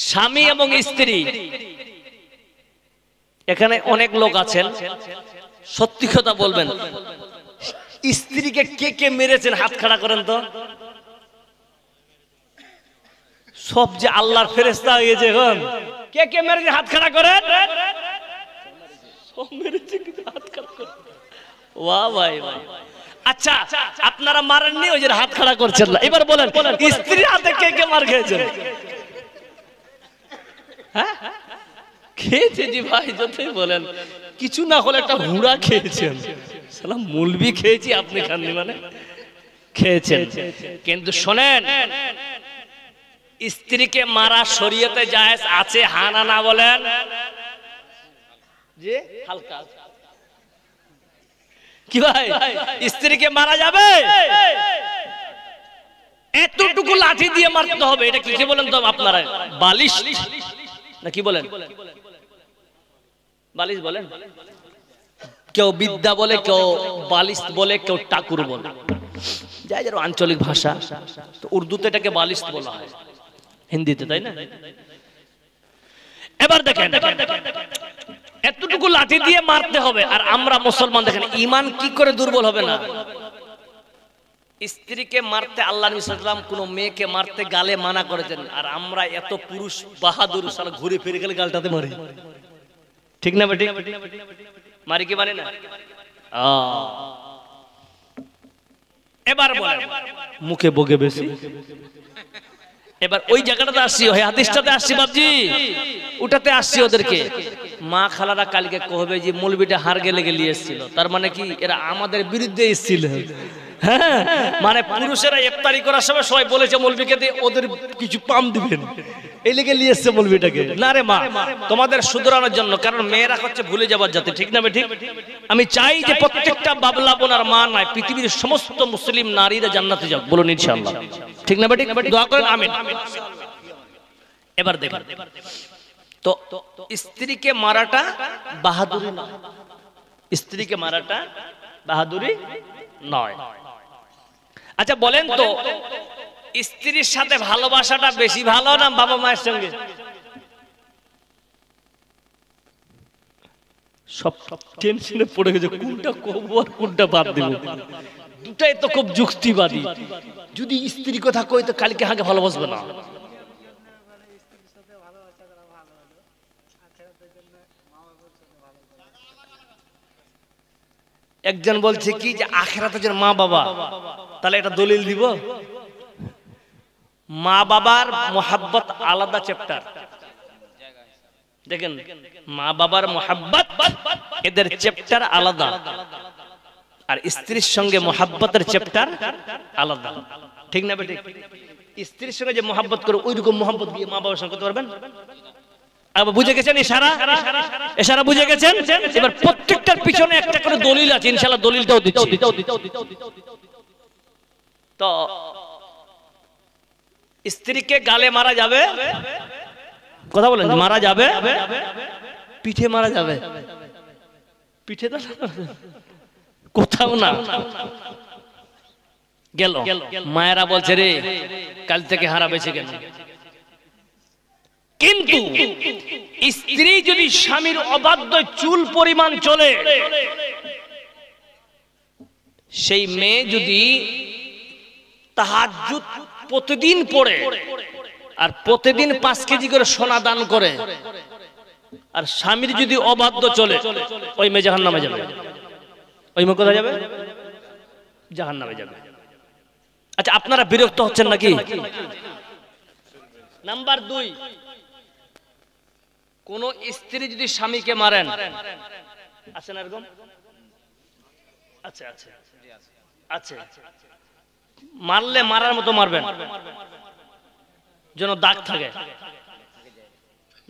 স্বামী এবং স্ত্রী, এখানে অনেক লোক আছেন, সত্যি কথা বলবেন, স্ত্রীকে কে কে মেরেছেন হাত খাড়া করেন তো। সব যে আল্লাহর ফেরেশতা হয়ে গেছে এখন, কে কে মেরেছে হাত খাড়া করেন। সব মেরেছে কিন্তু হাত খাড়া করেন। ওয়া ভাই ভাই, আচ্ছা আপনারা মারেননি, ওই যে হাত খাড়া করছেন না। এবার বলেন স্ত্রীর হাতে কে কে মার খেয়েছেন? হ্যাঁ খেয়েছে জি ভাই, যতই বলেন কিছু না হলে একটা হুড়া খেয়েছেন। সালাম মুলবি খেয়েছি, আপনি খাননি মানে খেয়েছেন। কিন্তু শোনেন, স্ত্রীকে মারা শরীয়তে জায়েজ আছে, হানা না বলেন যে হালকা কি ভাই, স্ত্রীকে মারা যাবে, এতটুকু লাঠি দিয়ে মারতে হবে। এটা কি বলেন তো আপনারা? বালিশ না কি বলেন? বালিশ বলেন, কেউ বিদ্যা বলে, কেউ বালিশ বলে, কেউ টাকুর বলে, যাই যার আঞ্চলিক ভাষা। তো উর্দুতে এটাকে বালিশ বলা হয়, হিন্দিতে, তাই না? এবার দেখেন এতটুকু লাঠি দিয়ে মারতে হবে। আর আমরা মুসলমান দেখেন ঈমান কি করে দুর্বল হবে না। স্ত্রীকে মারতে আল্লাহ নবী সাল্লাল্লাহু আলাইহি ওয়াসাল্লাম কোন মেয়েকে মারতে গালে মানা করেছেন, আর আমরা এত পুরুষ বাহাদুর সালা ঘুরে ফিরে গেলে গালটাতে মারি, ঠিক না বেটি? মারি কি মানে না? এবার বলেন মুখে বগে বেশি। এবার ওই জায়গাটাতে আসছি, ওই হাদিসটাতে আসছি বাবজি, ওটাতে আসছি। ওদেরকে মা খালারা কালকে কহবে যে মৌলবীটা হার গেলে গেলিয়ে এসেছিল, তার মানে কি এরা আমাদের বিরুদ্ধে এসেছিল। হ্যাঁ, মানে পুরুষেরা ইফতারি করার সময় সবাই বলেছে মৌলবীকে দিয়ে ওদের কিছু পাম দিবেন, এই লেগে নিয়ে এসছে মৌলবীটাকে। না রে মা, তোমাদের শুধরানোর জন্য, কারণ মেয়েরা হচ্ছে ভুলে যাবার যাতে, ঠিক না ঠিক? আমি চাই যে প্রত্যেকটা বাবলা বোনার মা নয়, পৃথিবীর সমস্ত মুসলিম নারীরা জান্নাতে যাক, বলুন ইনশাআল্লাহ, ঠিক না বেটি? দোয়া করেন, আমিন। এবার দেখেন তো, স্ত্রীকে মারাটা বাহাদুরি নয়, স্ত্রীকে মারাটা বাহাদুরি নয়। আচ্ছা বলেন তো, স্ত্রীর সাথে ভালোবাসাটা বেশি ভালো না বাবা মায়ের সঙ্গে? সব টেনশনে পড়ে গেছে, কোনটা করবো আর কোনটা বাদ দেব। দুটাই তো খুব যুক্তিবাদী। যদি স্ত্রী কথা কই তো কালকে হাঁকে ভালোবাসবে না। একজন বলছে কি যে আখিরাতে যে মা বাবা, তাহলে এটা দলিল দিব। মা বাবার মোহাব্বত আলাদা চ্যাপ্টার, দেখেন মা বাবার মোহাব্বত এদের চ্যাপ্টার আলাদা, আর স্ত্রীর সঙ্গে মোহাব্বতের চ্যাপ্টার আলাদা, ঠিক না বেটি? স্ত্রীর সঙ্গে যে মোহাব্বত করে ওই রকম মোহাব্বত দিয়ে মা বাবার সঙ্গে করতে পারবেন? আবার বুঝে গেছেন ইশারা? ইশারা বুঝে গেছেন? এবার প্রত্যেকটার পিছনে একটা করে দলিল আছে, ইনশাআল্লাহ দলিলটাও দিচ্ছি। তো স্ত্রীকে গালে মারা যাবে, কথা বলেন, মারা যাবে, পিঠে মারা যাবে, পিঠে তো কোথাও না গেল। মায়েরা বলছে রে কাল থেকে হারাবেছে কেন? কিন্তু স্ত্রী যদি স্বামীর অবাধ্য চুল পরিমাণ চলে, সেই মেয়ে যদি তাহাজ্জুদ প্রতিদিন পড়ে আর প্রতিদিন 5 কেজি করে সোনা দান করে, আর স্বামীর যদি অবাধ্য চলে, ওই মেয়ে জাহান্নামে যাবে। ওই মেয়ে কোথায় যাবে? জাহান্নামে যাবে। আচ্ছা আপনারা বিরক্ত হচ্ছেন নাকি? নাম্বার 2, কোন স্ত্রী যদি স্বামীকে মারেন, আছেন এরকম? আচ্ছা আচ্ছা আচ্ছা, মারলে মারার মতো মারবেন যেন দাগ থাকে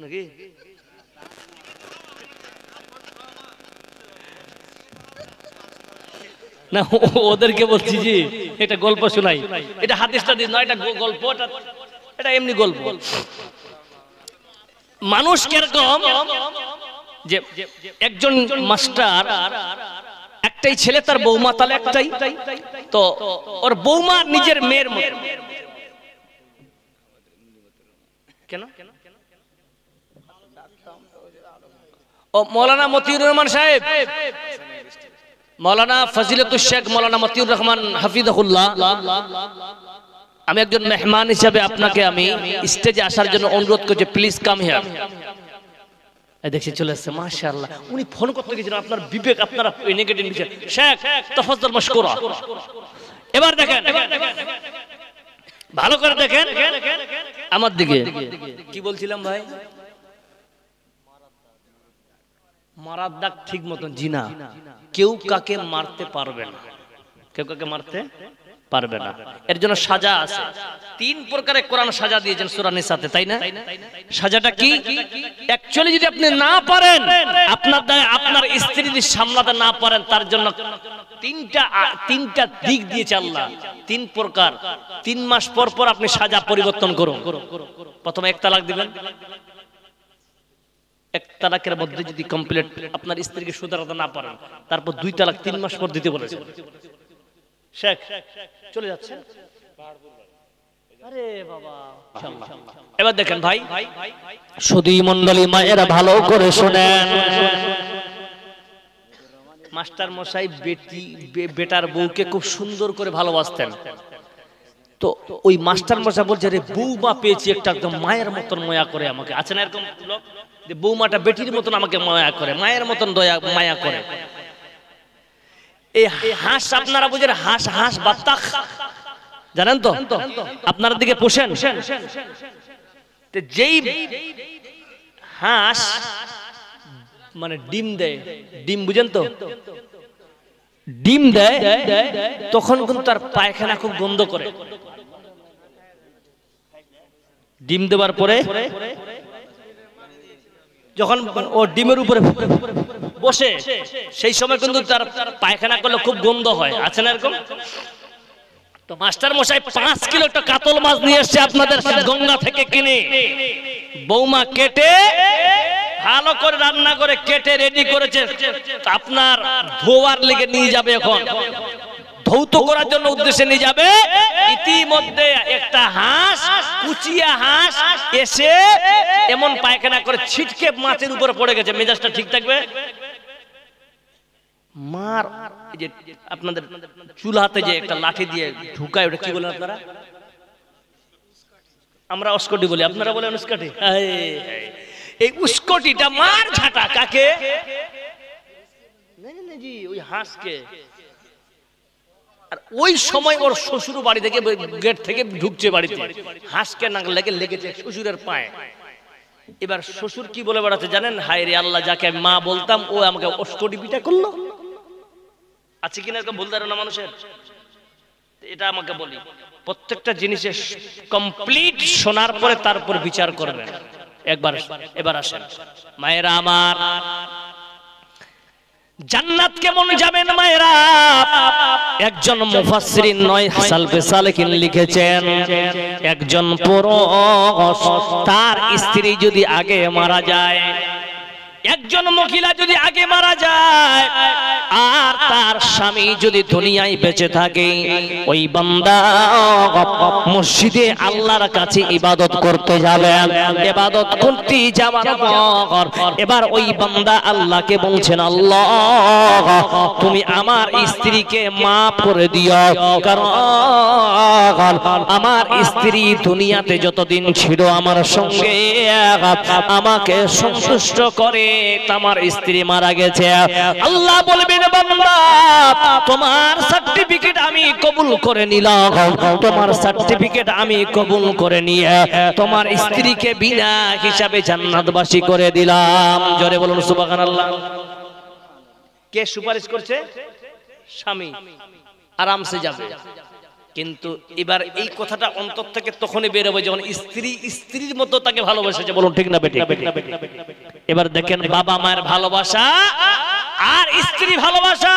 নাকি? না ওদেরকে বলছি জি এটা গল্প শোনাই, এটা হাদিসটা দিন নয়, এটা গল্প, এটা এমনি গল্প। মানুষ কিরকম যে একজন মাস্টার, একটাই ছেলে, তার বৌমা তাহলে একটাই, তো ওর বৌমা নিজের মেয়ের মতো। কেন ও মৌলানা মতিউর রহমান সাহেব, মৌলানা ফজিলতুল শেখ মৌলানা মতিউর রহমান হাফিজাহুল্লাহ, আমি একজন মেহমান হিসেবে আপনাকে আমি স্টেজে আসার জন্য অনুরোধ করছি, প্লিজ কাম হিয়ার। দেখছি চলে আসছে, মাশাআল্লাহ। উনি ফোন করতে গেছিলেন, আপনার বিবেক, আপনারা নেগেটিভ নিচ্ছেন। শেখ তাফাজ্জল মাশকুরা। এবার দেখেন, ভালো করে দেখেন আমার দিকে। কি বলছিলাম ভাই? মারার দাগ ঠিক মতন জি না, কেউ কাকে মারতে পারবে না, কেউ কাকে মারতে পারবে না। এর জন্য সাজা আছে, 3 প্রকারের কোরআন সাজা দিয়েছেন সূরা নিসাতে, তাই না? সাজাটা কি? অ্যাকচুয়ালি যদি আপনি না পারেন, আপনার দায় আপনার স্ত্রী যদি সামলাতে না পারেন, তার জন্য তিনটা দিক দিয়েছে আল্লাহ, 3 প্রকার। 3 মাস পর পর আপনি সাজা পরিবর্তন করুন। প্রথমে 1 তালাক দিবেন, 1 তালাকের মধ্যে যদি কমপ্লিট আপনার স্ত্রীকে শুধরাতে না পারেন, তারপর 2 তালাক 3 মাস পর দিতে বলেছেন। শেখ চলে যাচ্ছে, আরে বাবা। এবার দেখেন ভাই, সুধী মণ্ডলী মায়েরা ভালো করে শুনেন। মাস্টার মশাই বেটার বউকে খুব সুন্দর করে ভালোবাসতেন। তো ওই মাস্টার মশাই বলছে, রে বউমা পেয়েছি একটা, একদম মায়ের মতন মায়া করে আমাকে। আছে না এরকম লোক, যে বউমাটা বেটির মতন আমাকে মায়া করে, মায়ের মতন দয়া মায়া করে। এই হাঁস আপনারা বুঝেন, হাঁস বাত্তাখ জানেন তো, আপনার দিকে পোষেন। যেই হাঁস মানে ডিম দেয়, ডিম বুঝেন তো, ডিম দেয়, তখন কিন্তু তার পায়খানা খুব গন্ধ করে। ডিম দেওয়ার পরে যখন ও ডিমের উপরে বসে, সেই সময় কিন্তু তার পায়খানা করলে খুব গন্ধ হয়। আছে না এরকম? তো মাস্টার মশাই 5 কিলো একটা কাতল মাছ নিয়ে এসেছে আপনাদের গঙ্গা থেকে কিনে। বৌমা কেটে ভালো করে রান্না করে কেটে রেডি করেছে, আপনার ধোয়ার লেগে নিয়ে যাবে, এখন ধৌত করার জন্য উদ্দেশ্যে নিয়ে যাবে। ইতিমধ্যে একটা হাঁস, কুচিয়া হাঁস এসে এমন পায়খানা করে ছিটকে মাছের উপরে পড়ে গেছে। মেজাজটা ঠিক থাকবে? মার যে আপনাদের চুলাতে যে একটা লাঠি দিয়ে ঢুকায়, ওটা কি বলেন আপনারা? আমরা উস্কটি বলি, আপনারা বলেন উস্কটি। এই উস্কটিটা মার ঝাঁটা কাকে? জি ওই হাঁসকে। আর ওই সময় ওর শ্বশুর বাড়ি থেকে গেট থেকে ঢুকছে বাড়িতে, হাঁসকে না লেগেছে শ্বশুরের পায়ে। এবার শ্বশুর কি বলে বেড়াচ্ছে জানেন? হায় রে আল্লাহ, যাকে আমি মা বলতাম ও আমাকে উস্কটি পিটা করলো। আছে কিনা এরকম ভুল ধারণা মানুষের? এটা আমাকে বলি, প্রত্যেকটা জিনিসের কমপ্লিট শোনার পরে তারপর বিচার করবেন। এবার আসেন মায়েরা আমার, জান্নাত কেমন যাবেন মায়েরা? একজন মুফাসসিরিন 9 সালফে সালেকিন লিখেছেন, একজন পুরুষ তার স্ত্রী যদি আগে মারা যায়, একজন মহিলা যদি আগে মারা যায়, আর তার স্বামী যদি দুনিয়ায় বেঁচে থাকে, ওই বান্দা মসজিদে আল্লাহর কাছে ইবাদত করতে যাবে। ইবাদত করতে যাওয়ার পর এবার ওই বান্দা আল্লাহকে বলছেন, আল্লাহ তুমি আমার স্ত্রীকে মাফ করে দিও, কারণ আমার স্ত্রী দুনিয়াতে যতদিন ছিল আমার সঙ্গে আমাকে সন্তুষ্ট করে আমার স্ত্রী মারা গেছে। আল্লাহ বলবেন, বান্দা তোমার সার্টিফিকেট আমি কবুল করে নিলাম, তোমার সার্টিফিকেট আমি কবুল করে নিয়ে তোমার স্ত্রীকে বিনা হিসাবে জান্নাতবাসী করে দিলাম। জোরে বলুন সুবহানাল্লাহ। কে সুপারিশ করছে? স্বামী আরামসে যাবে। কিন্তু এবার এই কথাটা অন্তর থেকে তখনই বের হবে যখন স্ত্রী স্ত্রীর মতো তাকে ভালোবাসেছে। বলুন ঠিক না বেঠিক? এবার দেখেন বাবা মায়ের ভালোবাসা আর স্ত্রী ভালোবাসা,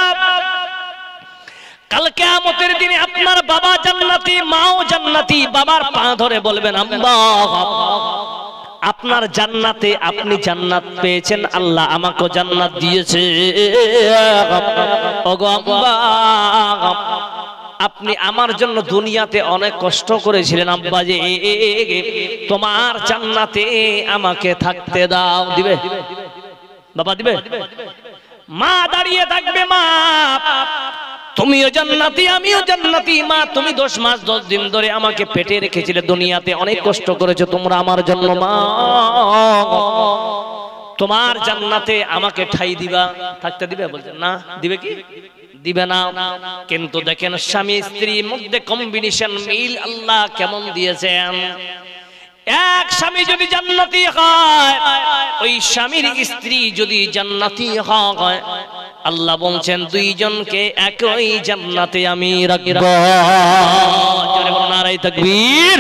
কাল কিয়ামতের দিনে আপনার বাবা জান্নাতি, মাও জান্নাতি। বাবার পা ধরে বলবেন, আল্লাহ আপনার জান্নাতে আপনি জান্নাত পেয়েছেন, আল্লাহ আমাকে জান্নাত দিয়েছে। ওগো আল্লাহ আপনি আমার জন্য দুনিয়াতে অনেক কষ্ট করেছিলেন আব্বাজি, তোমার জান্নাতে আমাকে থাকতে দাও। দিবে বাবা, দিবে? মা দাঁড়িয়ে থাকবে, মা তুমিও জান্নাতি আমিও জান্নাতি। মা তুমি 10 মাস 10 দিন ধরে আমাকে পেটে রেখেছিলে, দুনিয়াতে অনেক কষ্ট করেছো তোমরা আমার জন্য, মা তোমার জান্নাতে আমাকে ঠাই দিবা, থাকতে দিবে? বলছেন না। দিবে কি? দিবে না। কিন্তু দেখেন স্বামী স্ত্রীর মধ্যে কম্বিনেশন, মিল আল্লাহ কেমন দিয়েছেন। এক স্বামী যদি জান্নাতি হয়, ওই স্বামীর স্ত্রী যদি জান্নাতি হয়, আল্লাহ বলছেন দুইজনকে একই জান্নাতে আমি রাখব। জোরে বলুন নারায়ে তাকবীর।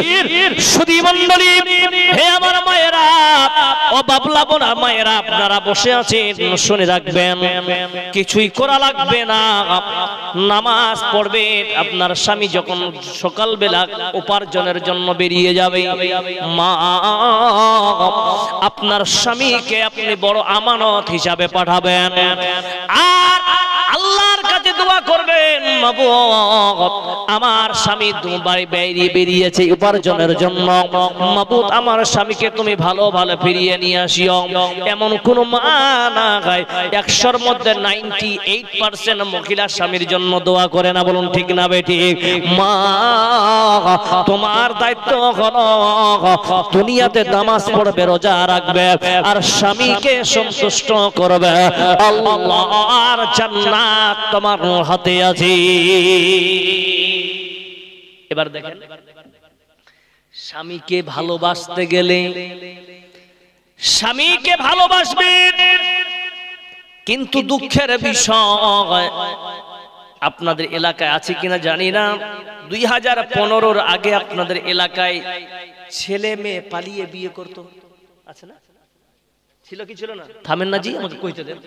সুধী মণ্ডলী, হে আমার মায়েরা ও বাবলা বোনা মায়েরা, আপনারা বসে আছেন, শুনে রাখবেন, কিছুই করা লাগবে না, নামাজ পড়বেন। আপনার স্বামী যখন সকালবেলা উপার্জনের জন্য বেরিয়ে যাবে, মা আপনার স্বামীকে আপনি বড় আমানত হিসাবে পাঠাবেন, আর আল্লাহর কাছে দোয়া করবেন, মাবুদ আমার স্বামী দুবাই বাইরে বেরিয়েছে উপার্জনের জন্য, মাবুদ আমার স্বামীকে তুমি ভালো ভালো ফিরিয়ে নিয়ে আসিও। এমন কোন মা না গায় 100-র মধ্যে 98% মহিলা স্বামীর জন্য দোয়া করে না? বলুন ঠিক না বেঠিক? মা তোমার দায়িত্ব হলো দুনিয়াতে নামাজ পড়বে, রোজা রাখবে, আর স্বামীকে সন্তুষ্ট করবে। আল্লাহর জান্নাত তোমার হাতে আছে। এবার দেখেন, স্বামীকে ভালোবাসতে গেলে স্বামীকে ভালোবাসবেন, কিন্তু দুঃখের বিষয় আপনাদের এলাকায় আছে কিনা জানি না, 2015-র আগে আপনাদের এলাকায় ছেলে মেয়ে পালিয়ে বিয়ে করত, আছে না? ছিল কি ছিল না? থামেন না জি, আমাকে কইতে দেন।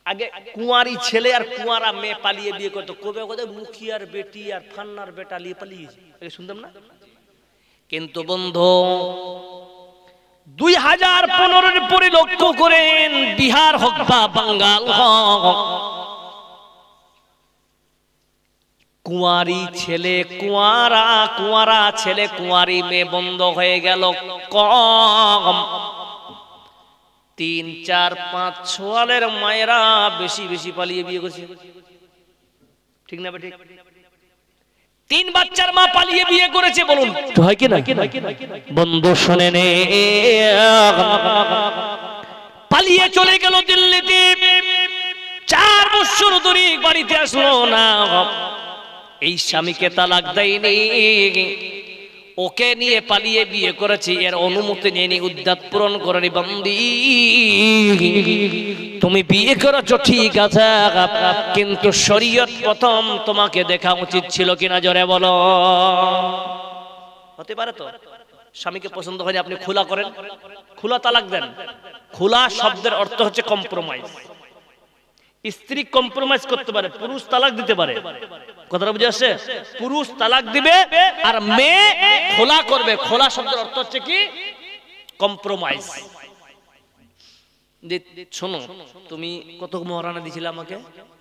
আগে কুঁয়ারি ছেলে আর কুঁয়ারা মেয়ে পালিয়ে বিয়ে করতো, কবে কবে মুখিয়ার বেটি আর ফান্নার বেটা লিয়ে পালিয়েছে, শুনতাম না? কিন্তু বন্ধু 2015-এর পরে লক্ষ্য করেন, বিহার হোক বা বাঙ্গাল হোক, কুঁয়ারি ছেলে কুঁয়ারা ছেলে কুঁয়ারি মেয়ে বন্ধ হয়ে গেল কম। 3, 4, 5 সোয়ালের মায়েরা বেশি বেশি পালিয়ে বিয়ে করছে, ঠিক না বেঠিক? 3 বাচ্চার মা পালিয়ে বিয়ে করেছে, বলুন হয় কি না? বন্ধু শুনে নে, পালিয়ে চলে গেল দিল্লিতে, 4 বছর ধরে বাড়িতে আসলো না। এই স্বামীকে তালাক দেয়নি, ওকে নিয়ে পালিয়ে বিয়ে করেছে, এর অনুমতি নেয়নি, উদ্যাত পূরণ করেনি। বন্দি তুমি বিয়ে করেছো ঠিক আছে, কিন্তু শরীয়ত প্রথম তোমাকে দেখা উচিত ছিল কিনা, জোরে বলো। হতে পারে তো স্বামীকে পছন্দ হয়নি, আপনি খোলা করেন, খোলা তালাক দেন। খোলা শব্দের অর্থ হচ্ছে কম্প্রোমাইজ। স্ত্রী কম্প্রোমাইজ করতে পারে, পুরুষ তালাক দিতে পারে, কথাটা বুঝে আসছে? পুরুষ তালাক দিবে আর মেয়ে খোলা করবে। খোলা শব্দের অর্থ হচ্ছে কি? কম্প্রোমাইজ। শোনো, তুমি কত মহারানা দিয়েছিলে আমাকে?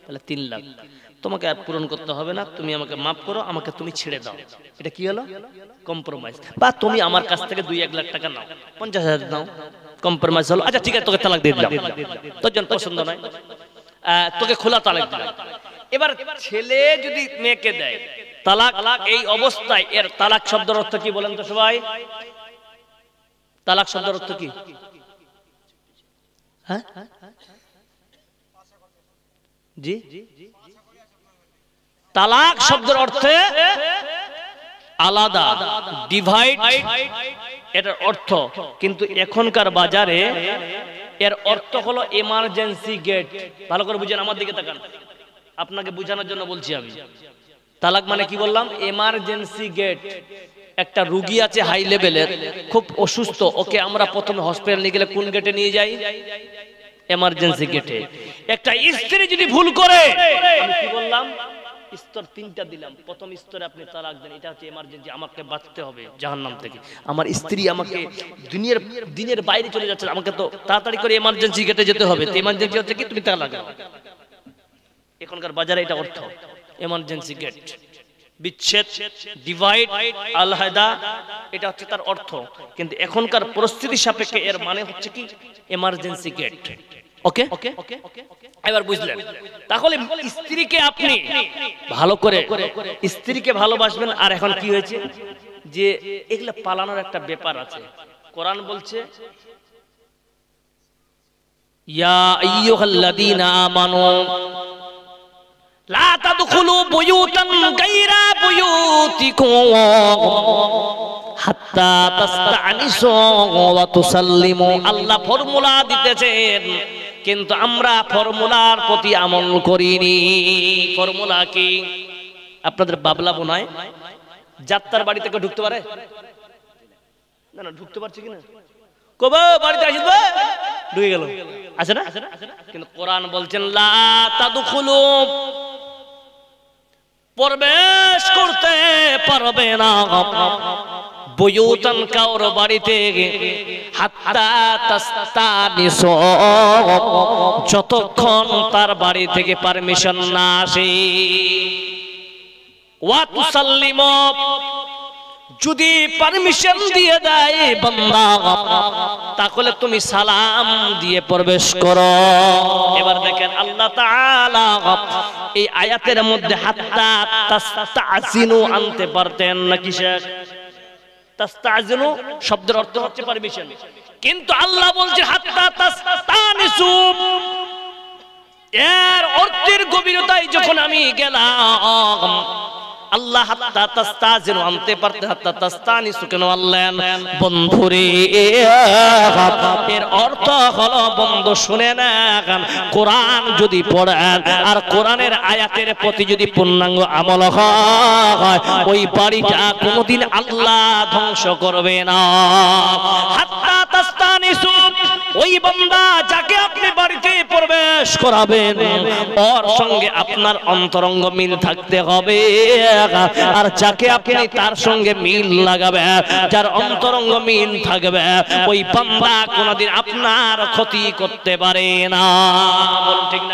তাহলে 3 লাখ, তোমাকে পূরণ করতে হবে না, তুমি আমাকে মাফ করো, আমাকে তুমি ছেড়ে দাও। এটা কি হলো? কম্প্রোমাইজ। বা তুমি আমার কাছ থেকে 2-1 লাখ টাকা নাও, 50,000 নাও, কম্প্রোমাইজ হলো। আচ্ছা ঠিক আছে, তোকে তালাক দিয়ে দিলাম, তোর জন্য পছন্দ নয়, তোকে খোলা তালাক দিলাম। এবার ছেলে যদি মেয়েকে দেয় তালাক, এই অবস্থায় এর তালাক শব্দের অর্থ কি বলেন তো সবাই? তালাক শব্দের অর্থ কি? হ্যাঁ জি, তালাক শব্দের অর্থে আলাদা, ডিভাইড, এটার অর্থ। কিন্তু এখনকার বাজারে এর অর্থ হলো এমার্জেন্সি গেট। ভালো করে বুঝেন, আমার দিকে তাকান, আপনাকে বোঝানোর জন্য বলছি আমি। তালাক মানে কি বললাম? Emergency gate. একটা রোগী আছে হাই লেভেলের, খুব অসুস্থ, ওকে আমরা প্রথমে হসপিটাল নিয়ে গেলে কোন গেটে নিয়ে যাই? এমার্জেন্সি গেটে। একটা স্ত্রী যদি ভুল করে, আমি কি বললাম? স্তর 3টা দিলাম। প্রথম স্তরে আপনি তালাক দেন, এটা হচ্ছে এমার্জেন্সি, আমাকে বাঁচতে হবে জাহান্নাম থেকে, আমার স্ত্রী আমাকে দিনের বাইরে চলে যাচ্ছে, আমাকে তো তাড়াতাড়ি করে এমার্জেন্সি গেটে যেতে হবে। তো এমার্জেন্সি হচ্ছে কি? তুমি তালাক দাও। এখনকার বাজারে এটা অর্থ। এমার্জেন্সি গেট, বিচ্ছেদ, ডিভাইড, আলাদা, এটা হচ্ছে তার অর্থ। কিন্তু এখনকার পরিস্থিতি সাপেক্ষে এর মানে হচ্ছে কি এমার্জেন্সি গেট। ওকে, এবার বুঝলেন? তাহলে স্ত্রীকে আপনি ভালো করে স্ত্রীকে ভালোবাসবেন। আর এখন কি হয়েছে যে এগুলা পালানোর একটা ব্যাপার আছে। কোরআন বলছে ইয়া আইয়ুহাল্লাযীনা আমানু লা তাদখুলু বুয়ুতান গায়রা বুয়ুতিকুম হাত্তা তাস্তানিসু ওয়া তুসাল্লিমু। আল্লাহ ফর্মুলা দিতেছেন, কিন্তু আমরা ফর্মুলার প্রতি আমল করিনি। ফর্মুলা কি? আপনাদের বাবলা বোনায় যাত্রার বাড়ি থেকে ঢুকতে পারে না? না, ঢুকতে পারছে কিনা? কবে বাড়িতে আসবে? ঢুকে গেল, আছে না? কিন্তু কোরআন বলছেন লা তাদখুলু, প্রবেশ করতে পারবে না বুয়ুতান, কাউর বাড়িতে, হাত্তা তাস্তানিসু, যতক্ষণ তার বাড়ি থেকে পারমিশন না আসে। ওয়া তুসাল্লিমু, যদি পারমিশন দিয়ে দেয় বান্দা, তাহলে তুমি সালাম দিয়ে প্রবেশ করো। এবার দেখেন আল্লাহ তাআলা এই আয়াতের মধ্যে হাত্তা তাস্তাযিনু আনতে পারতেন না। কিসের তাস্তাযিনু? শব্দের অর্থ হচ্ছে পারমিশন, কিন্তু আল্লাহ বলছে হাত্তা তাস্তানিসু। এর অর্থের গভীরতায় যখন আমি গেলাম, আল্লাহ হাত্তা তাস্তাযিনু আনতে পারতে হাত্তা তাস্তানিসু কেন আল্লাহ? বন্ধুরে, এর অর্থ হলো, বন্ধু শুনে নেন, কোরআন যদি পড়েন আর কোরআনের আয়াতের প্রতি যদি পূর্ণাঙ্গ আমল হয়, ওই বাড়িটা কোনোদিন আল্লাহ ধ্বংস করবে না। হাত্তা তাস্তানিসু, ওই বান্দা যাকে আপনি বাড়িতে প্রবেশ করাবেন, ওর সঙ্গে আপনার অন্তরঙ্গ মিল থাকতে হবে। আর যাকে আপনি তার সঙ্গে মিল লাগাবে, যার অন্তরঙ্গ মিল থাকবে, ওই বান্দা কোনোদিন আপনার ক্ষতি করতে পারে না। বলুন ঠিক না?